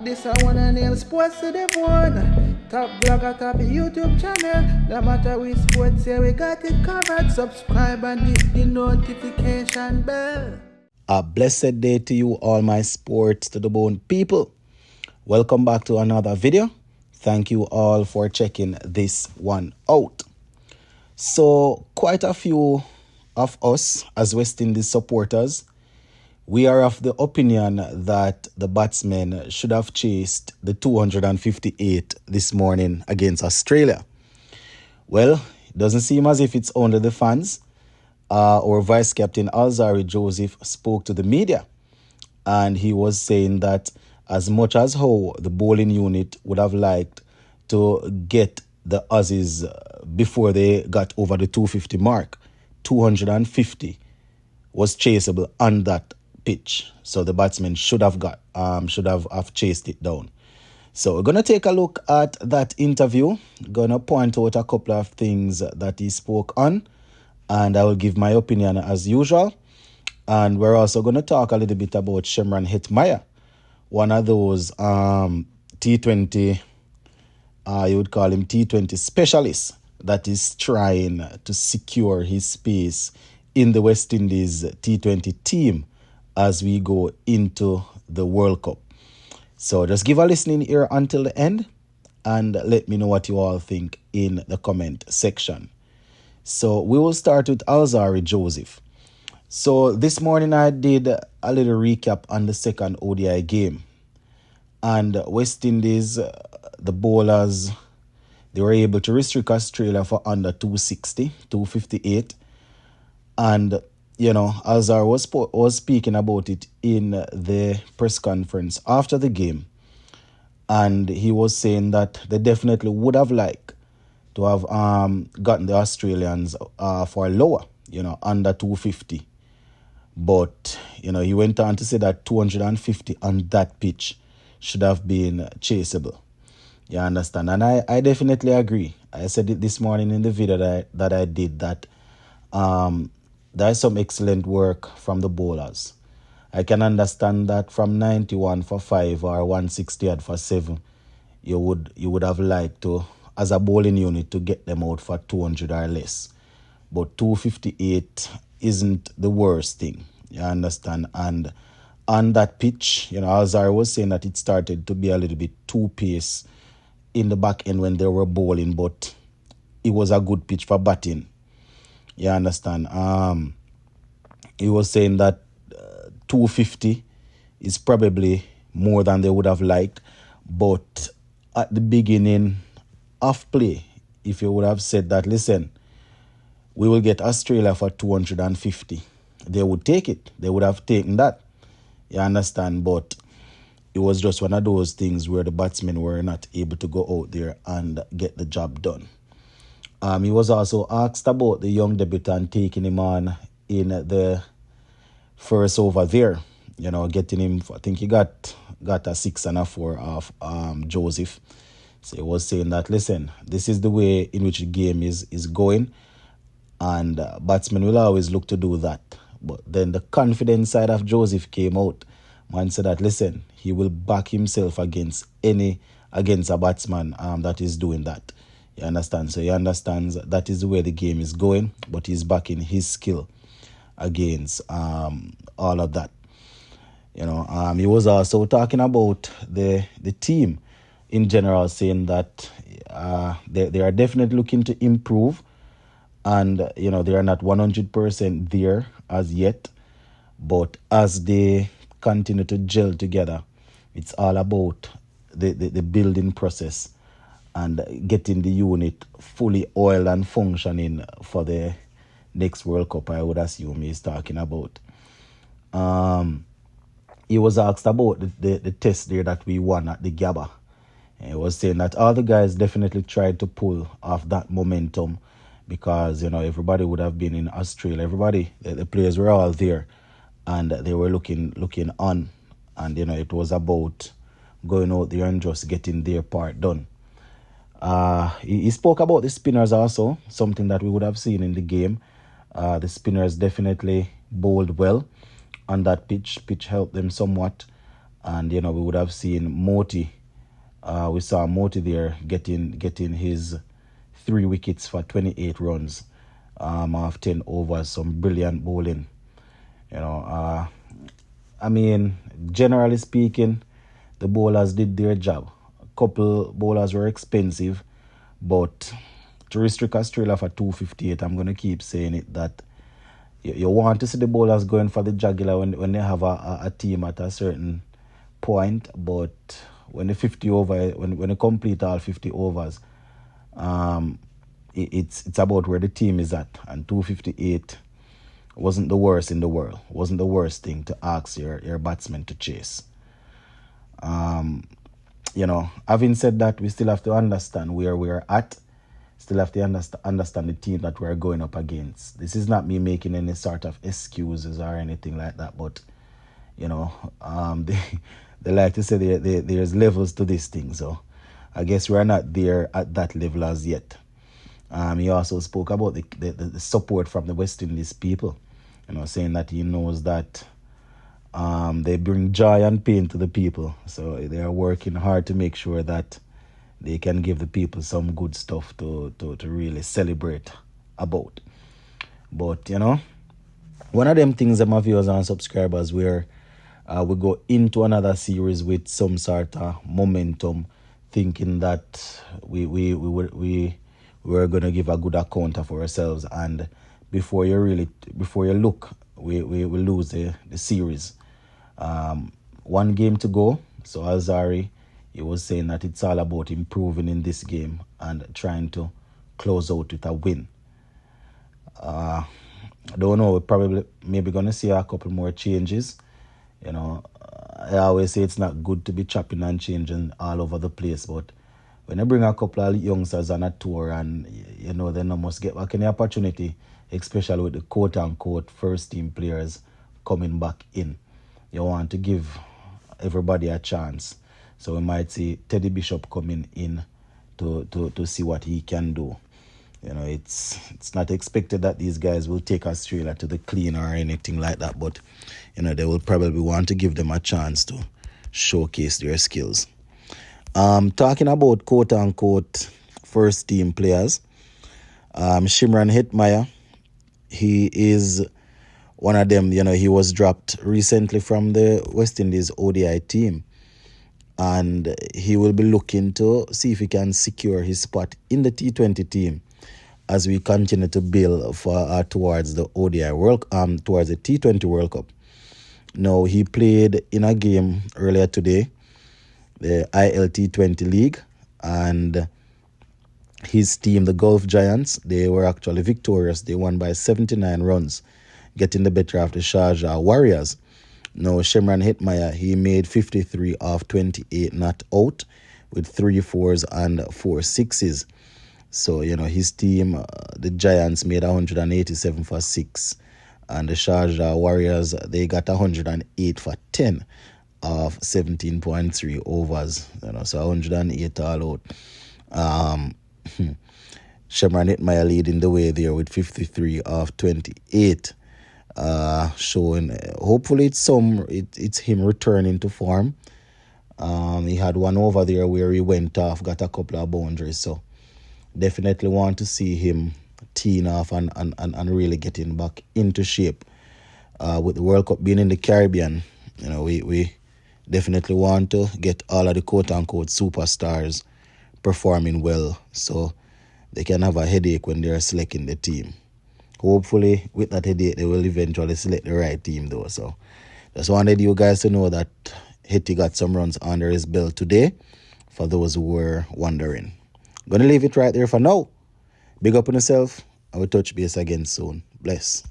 This I wanna nail sports to the bone. Top blogger, top YouTube channel. No matter which sports, yeah, we got it covered. Subscribe and hit the notification bell. A blessed day to you, all my sports to the bone people. Welcome back to another video. Thank you all for checking this one out. So, quite a few of us as West Indies supporters, we are of the opinion that the batsmen should have chased the 258 this morning against Australia. Well, it doesn't seem as if it's only the fans. Our Vice Captain Alzarri Joseph spoke to the media, and he was saying that as much as how the bowling unit would have liked to get the Aussies before they got over the 250 mark, 250 was chaseable on that pitch. So the batsmen should have chased it down. So we're going to take a look at that interview. Going to point out a couple of things that he spoke on, and I will give my opinion as usual. And we're also going to talk a little bit about Shimron Hetmyer, one of those T20, you would call him T20 specialists that is trying to secure his space in the West Indies T20 team as we go into the World Cup. So just give a listening ear until the end and let me know what you all think in the comment section. So we will start with Alzarri Joseph. So this morning I did a little recap on the second ODI game. And West Indies, the bowlers, they were able to restrict Australia for under 260, 258. And, you know, Alzarri was speaking about it in the press conference after the game. And he was saying that they definitely would have liked to have gotten the Australians for lower, under 250. But, he went on to say that 250 on that pitch should have been chaseable. You understand? And I definitely agree. I said it this morning in the video that I did that there's some excellent work from the bowlers. I can understand that from 91 for 5 or 160 for 7, you would have liked to, as a bowling unit, to get them out for 200 or less. But 258 isn't the worst thing, you understand? And on that pitch, Alzarri was saying that it started to be a little bit too pace in the back end when they were bowling, but it was a good pitch for batting. You understand? He was saying that 250 is probably more than they would have liked, but at the beginning of play, if you would have said that, listen, we will get Australia for 250, they would take it. They would have taken that. You understand? But it was just one of those things where the batsmen were not able to go out there and get the job done. He was also asked about the young debutant taking him on in the first over there. Getting him, I think he got a 6 and a 4 off Joseph. So he was saying that, listen, this is the way in which the game is going, and batsmen will always look to do that. But then the confidence side of Joseph came out. Man said that, listen, he will back himself against a batsman that is doing that. You understand? So he understands that is the way the game is going, but he's backing his skill against all of that. He was also talking about the team in general, saying that they are definitely looking to improve, and they are not 100% there as yet, but as they continue to gel together, it's all about the building process and getting the unit fully oiled and functioning for the next World Cup, I would assume he's talking about. He was asked about the test there that we won at the Gabba. He was saying that all the guys definitely tried to pull off that momentum because, everybody would have been in Australia. Everybody, the players were all there and they were looking on. And, it was about going out there and just getting their part done. He spoke about the spinners also, something that we would have seen in the game. The spinners definitely bowled well on that pitch. Pitch helped them somewhat. And we would have seen Moti. We saw Moti there getting his 3 wickets for 28 runs off 10 overs. Some brilliant bowling. I mean, generally speaking, the bowlers did their job. A couple bowlers were expensive, but to restrict Australia for 258, I'm going to keep saying it, that you want to see the bowlers going for the jugular when they have a team at a certain point, but when the 50 over, when they complete all 50 overs, it's about where the team is at, and 258 wasn't the worst in the world. Wasn't the worst thing to ask your batsmen to chase. Having said that, we still have to understand where we're at. Still have to understand the team that we're going up against. This is not me making any sort of excuses or anything like that, but they like to say there's levels to this thing. So I guess we're not there at that level as yet. He also spoke about the support from the West Indies people, saying that he knows that they bring joy and pain to the people. So they are working hard to make sure that they can give the people some good stuff to really celebrate about. But, one of them things that my viewers and subscribers where we go into another series with some sort of momentum, thinking that we were going to give a good account of ourselves, and before you look, we lose the series. One game to go. So Alzari, he was saying that it's all about improving in this game and trying to close out with a win. I don't know, we're probably maybe going to see a couple more changes. I always say it's not good to be chopping and changing all over the place, but when you bring a couple of youngsters on a tour and, they must get back any opportunity, especially with the quote-unquote first-team players coming back in. You want to give everybody a chance. So we might see Teddy Bishop coming in to see what he can do. It's not expected that these guys will take Australia to the clean or anything like that, but, they will probably want to give them a chance to showcase their skills. Talking about quote-unquote first-team players, Shimron Hetmyer, he is one of them. He was dropped recently from the West Indies ODI team, and he will be looking to see if he can secure his spot in the T20 team as we continue to build for towards the ODI towards the T20 World Cup. Now, he played in a game earlier today, the ILT20 League, and his team, the Gulf Giants, they were actually victorious. They won by 79 runs, getting the better of the Sharjah Warriors. Now, Shimron Hetmyer, he made 53 off 28 not out with 3 fours and 4 sixes. So, his team, the Giants, made 187 for 6. And the Sharjah Warriors, they got 108 for 10 of 17.3 overs. So 108 all out. Shimron Hetmyer leading the way there with 53 of 28. Showing, hopefully it's him returning to form. He had one over there where he went off, got a couple of boundaries. So definitely want to see him teeing off and really getting back into shape. With the World Cup being in the Caribbean, we definitely want to get all of the quote-unquote superstars performing well so they can have a headache when they're selecting the team. Hopefully, with that headache, they will eventually select the right team, though. So just wanted you guys to know that Hetty got some runs under his belt today, for those who were wondering. Gonna leave it right there for now. Big up on yourself. I will touch base again soon. Bless.